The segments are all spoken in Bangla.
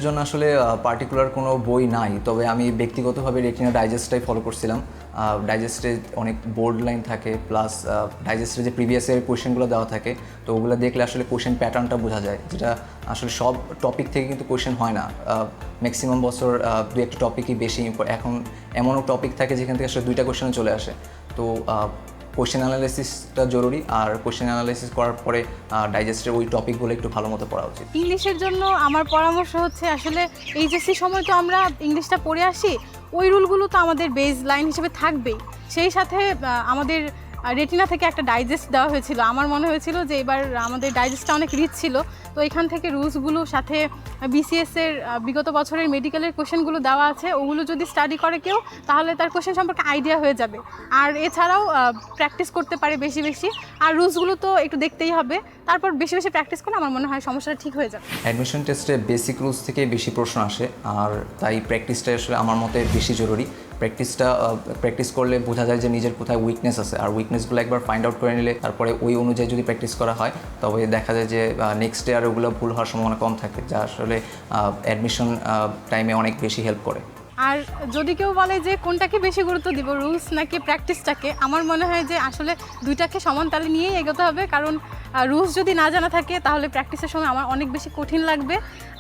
ইংলিশের জন্য আসলে পার্টিকুলার কোনো বই নাই, তবে আমি ব্যক্তিগতভাবে রেটিনা ডাইজেস্টটাই ফলো করছিলাম। ডাইজেস্টে অনেক বোর্ড লাইন থাকে, প্লাস ডাইজেস্টের যে প্রিভিয়াস ইয়ারের কোয়েশ্চেনগুলো দেওয়া থাকে, তো ওগুলো দেখলে আসলে কোয়েশ্চেন প্যাটার্নটা বোঝা যায়, যেটা আসলে সব টপিক থেকে কিন্তু কোয়েশ্চেন হয় না। ম্যাক্সিমাম বছর দু একটা টপিকই বেশি, এখন এমনও টপিক থাকে যেখান থেকে আসলে 2টা কোয়েশ্চেনে চলে আসে। তো কোয়েশ্চেন অ্যানালাইসিসটা জরুরি, আর কোয়েশ্চেন অ্যানালাইসিস করার পরে ডাইজেস্টের ওই টপিকগুলো একটু ভালো মতো পড়া উচিত। ইংলিশের জন্য আমার পরামর্শ হচ্ছে আসলে এইচএসসি সময় তো আমরা ইংলিশটা পড়ে আসি, ওই রুলগুলো তো আমাদের বেস লাইন হিসেবে থাকবেই। সেই সাথে আমাদের রেটিনা থেকে একটা ডাইজেস্ট দেওয়া হয়েছিল, আমার মনে হয়েছিল যে এবার আমাদের ডাইজেস্টটা অনেক রিচ ছিল। তো এখান থেকে রুলসগুলো সাথে বিসিএসের বিগত বছরের মেডিকেলের কোশ্চেনগুলো দেওয়া আছে, ওগুলো যদি স্টাডি করে কেউ তাহলে তার কোশ্চেন সম্পর্কে আইডিয়া হয়ে যাবে। আর এছাড়াও প্র্যাকটিস করতে পারে বেশি বেশি, আর রুলসগুলো তো একটু দেখতেই হবে, তারপর বেশি বেশি প্র্যাকটিস করলে আমার মনে হয় সমস্যাটা ঠিক হয়ে যাবে। অ্যাডমিশন টেস্টে বেসিক রুলস থেকে বেশি প্রশ্ন আসে, আর তাই প্র্যাকটিসটা আসলে আমার মতে বেশি জরুরি। প্র্যাকটিস করলে বোঝা যায় যে নিজের কোথায় উইকনেস আছে, আর উইকনেসগুলো একবার ফাইন্ড আউট করে নিলে তারপরে ওই অনুযায়ী যদি প্র্যাকটিস করা হয়, তবে দেখা যায় যে নেক্সট ইয়ার ওগুলো ভুল হওয়ার সম্ভাবনা কম থাকে, যা আসলে অ্যাডমিশন টাইমে অনেক বেশি হেল্প করে। আর যদি কেউ বলে যে কোনটাকে বেশি গুরুত্ব দিব, রুলস নাকি প্র্যাকটিসটাকে, আমার মনে হয় যে আসলে দুইটাকে সমান তালে নিয়েই এগোতে হবে। কারণ রুলস যদি না জানা থাকে তাহলে প্র্যাকটিসের সময় আমার অনেক বেশি কঠিন লাগবে,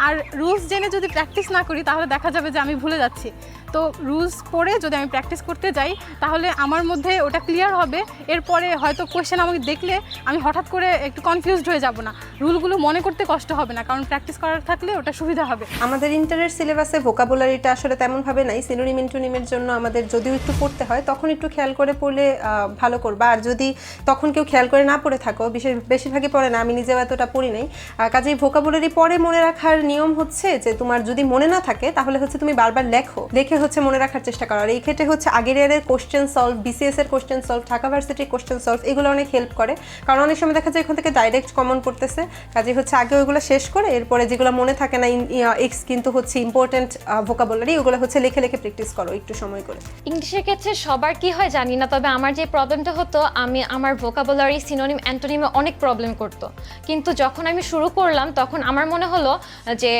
আর রুলস জেনে যদি প্র্যাকটিস না করি তাহলে দেখা যাবে যে আমি ভুলে যাচ্ছি। তো রুলস পড়ে যদি আমি প্র্যাকটিস করতে যাই তাহলে আমার মধ্যে ওটা ক্লিয়ার হবে। এরপরে হয়তো কোয়েশ্চেন আমাকে দেখলে আমি হঠাৎ করে একটু কনফিউজড হয়ে যাব না, রুলগুলো মনে করতে কষ্ট হবে না, কারণ প্র্যাকটিস করার থাকলে ওটা সুবিধা হবে। আমাদের ইন্টারের সিলেবাসে ভোকাবুলারিটা আসলে তেমনভাবে নাই। সিনোনিম ইন্টোনিমের জন্য আমাদের যদিও একটু পড়তে হয়, তখন একটু খেয়াল করে পড়লে ভালো করবা। আর যদি তখন কেউ খেয়াল করে না পড়ে থাকো, বেশিরভাগই পড়ে না, আমি নিজেও এতটা পড়ি নাই, কাজেই ভোকাবুলারি পরে মনে রাখার নিয়ম হচ্ছে যে তোমার যদি মনে না থাকে তাহলে হচ্ছে তুমি বারবার দেখে হচ্ছে মনে রাখার চেষ্টা করো। আর এই ক্ষেত্রে হচ্ছে আগের ইয়ারের কোশ্চেন সলভ, বিসিএস এর কোশ্চেন সলভ, ঢাকা ভার্সিটির কোশ্চেন সলভ, এগুলো অনেক হেল্প করে। কারণ অনেক সময় দেখা যায় এখান থেকে ডাইরেক্ট কমন পড়তেছে, কাজেই হচ্ছে আগে ওইগুলো শেষ করে এরপরে যেগুলো মনে থাকে না কিন্তু হচ্ছে ইম্পর্টেন্ট ভোকাবুলারি, ওগুলো হচ্ছে লিখে প্র্যাকটিস করো একটু সময় করে। ইংলিশের ক্ষেত্রে সবার কি হয় জানি না, তবে আমার যে প্রবলেমটা হতো, আমার ভোকাবুলারি সিনোনিম অ্যান্টোনিমে অনেক প্রবলেম করতো। কিন্তু যখন আমি শুরু করলাম তখন আমার মনে হলো যে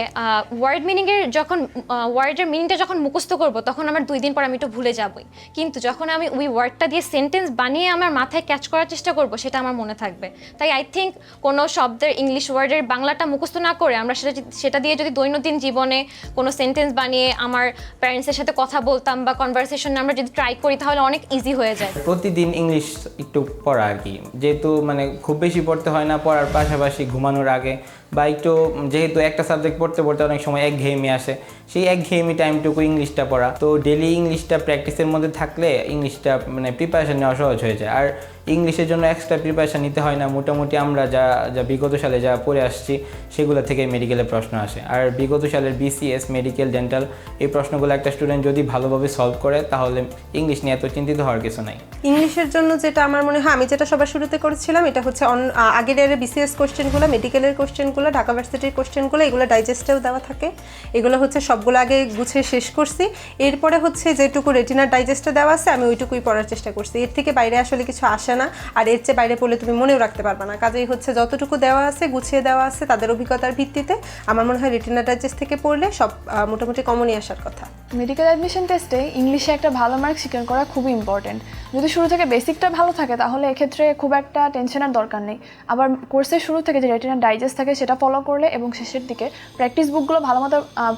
ওয়ার্ডের মিনিংটা যখন মুখস্থ করব তখন আমার 2 দিন পর আমি একটু ভুলে যাবই, কিন্তু যখন আমি ওই ওয়ার্ডটা দিয়ে সেন্টেন্স বানিয়ে আমার মাথায় ক্যাচ করার চেষ্টা করব সেটা আমার মনে থাকবে। তাই আই থিঙ্ক কোনো শব্দের ইংলিশ ওয়ার্ডের বাংলাটা মুখস্থ না করে আমরা সেটা দিয়ে যদি দৈনন্দিন জীবনে কোনো সেন্টেন্স বানিয়ে আমার প্যারেন্টসের সাথে কথা বলতাম বা কনভারসেশন আমরা যদি ট্রাই করি তাহলে অনেক ইজি হয়ে যায়। প্রতিদিন ইংলিশ একটু পড়া আর কি, যেহেতু মানে খুব বেশি পড়তে হয় না, পড়ার পাশাপাশি ঘুমানোর আগে বা একটু যেহেতু একটা সাবজেক্ট পড়তে অনেক সময় একঘেয়েমি আসে, সেই একঘেয়েমি টাইমটুকু ইংলিশটা পড়া। তো ডেলি ইংলিশটা প্র্যাকটিসের মধ্যে থাকলে ইংলিশটা মানে প্রিপারেশন নেওয়া সহজ হয়ে যায়। আর ইংলিশের জন্য এক্সট্রা প্রিপারেশন নিতে হয় না, মোটামুটি আমরা যা বিগত সালে যা পড়ে আসছি সেগুলো থেকে মেডিকেলের প্রশ্ন আসে। আর বিগত সালের বিসিএস, মেডিকেল, ডেন্টাল এই প্রশ্নগুলো একটা স্টুডেন্ট যদি ভালোভাবে সলভ করে তাহলে ইংলিশ নিয়ে এত চিন্তিত হওয়ার কিছু নাই। ইংলিশের জন্য যেটা আমার মনে হয়, আমি যেটা সবার শুরুতে করেছিলাম, এটা হচ্ছে আগের ইয়ারের বিসিএস কোশ্চেনগুলো, মেডিকেলের কোশ্চেনগুলো, ঢাকা ভার্সিটির কোশ্চেনগুলো, এগুলো ডাইজেস্টেও দেওয়া থাকে, এগুলো হচ্ছে সবগুলো আগে গুছিয়ে শেষ করছি। এরপরে হচ্ছে যেটুকু রেটিনার ডাইজেস্টে দেওয়া আছে আমি ওইটুকুই পড়ার চেষ্টা করছি, এর থেকে বাইরে আসলে কিছু আসে না, আর এর চেয়ে বাইরে পড়লে তুমি মনেও রাখতে পারবে না। কাজেই হচ্ছে যতটুকু দেওয়া আছে গুছিয়ে দেওয়া আছে তাদের অভিজ্ঞতার ভিত্তিতে আমার মনে হয় রেটিনা ডাইজেস্ট থেকে পড়লে সব মোটামুটি কমনই আসার কথা। মেডিকেল অ্যাডমিশন টেস্টে ইংলিশে একটা ভালো মার্ক সিকিউর করা খুবই ইম্পর্টেন্ট। যদি শুরু থেকে বেসিকটা ভালো থাকে তাহলে এক্ষেত্রে খুব একটা টেনশনের দরকার নেই। আবার কোর্সের শুরু থেকে যে রেটিনা ডাইজেস্ট থাকে সেটা ফলো করলে এবং শেষের দিকে প্র্যাকটিস বুকগুলো ভালো মতো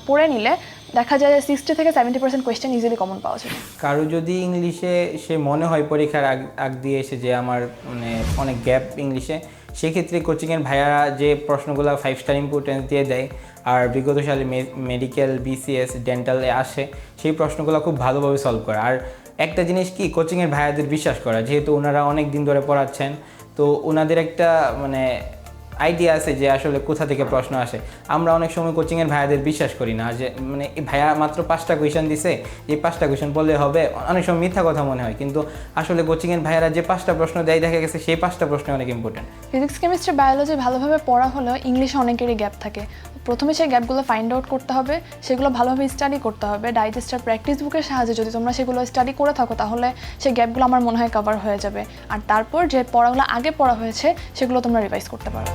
পড়ে নিলে দেখা যায় 60 থেকে 70% কোয়েশ্চেন ইজিলি কমন পাওয়া যায়। কারো যদি ইংলিশে সে মনে হয় পরীক্ষার আগ দিয়ে এসে যে আমার মানে অনেক গ্যাপ ইংলিশে, সেক্ষেত্রে কোচিংয়ের ভাইয়ারা যে প্রশ্নগুলো 5 স্টার ইম্পর্টেন্স দিয়ে দেয় আর বিগত সালে মেডিকেল, বিসিএস, ডেন্টালে আসে সেই প্রশ্নগুলো খুব ভালোভাবে সলভ করা। আর একটা জিনিস কি, কোচিংয়ের ভাইয়াদের বিশ্বাস করা, যেহেতু ওনারা অনেক দিন ধরে পড়াচ্ছেন, তো ওনাদের একটা মানে আইডিয়া আছে যে আসলে কোথা থেকে প্রশ্ন আসে। আমরা অনেক সময় কোচিংয়ের ভাইয়াদের বিশ্বাস করি না, যে মানে ভাইয়া মাত্র 5টা কোয়েশন দিছে, এই 5টা কোয়েশন বললে হবে, অনেক সময় মিথ্যা কথা মনে হয়, কিন্তু আসলে কোচিংয়ের ভাইয়ারা যে 5টা প্রশ্ন দেয় দেখা গেছে সেই 5টা প্রশ্ন অনেক ইম্পর্টেন্ট। ফিজিক্স, কেমিস্ট্রি, বায়োলজি ভালোভাবে পড়া হলেও ইংলিশে অনেকেরই গ্যাপ থাকে। প্রথমে সেই গ্যাপগুলো ফাইন্ড আউট করতে হবে, সেগুলো ভালোভাবে স্টাডি করতে হবে। ডাইজেস্টার প্র্যাকটিস বুকের সাহায্যে যদি তোমরা সেগুলো স্টাডি করে থাকো তাহলে সেই গ্যাপগুলো আমার মনে হয় কভার হয়ে যাবে। আর তারপর যে পড়াগুলো আগে পড়া হয়েছে সেগুলো তোমরা রিভাইজ করতে পারো।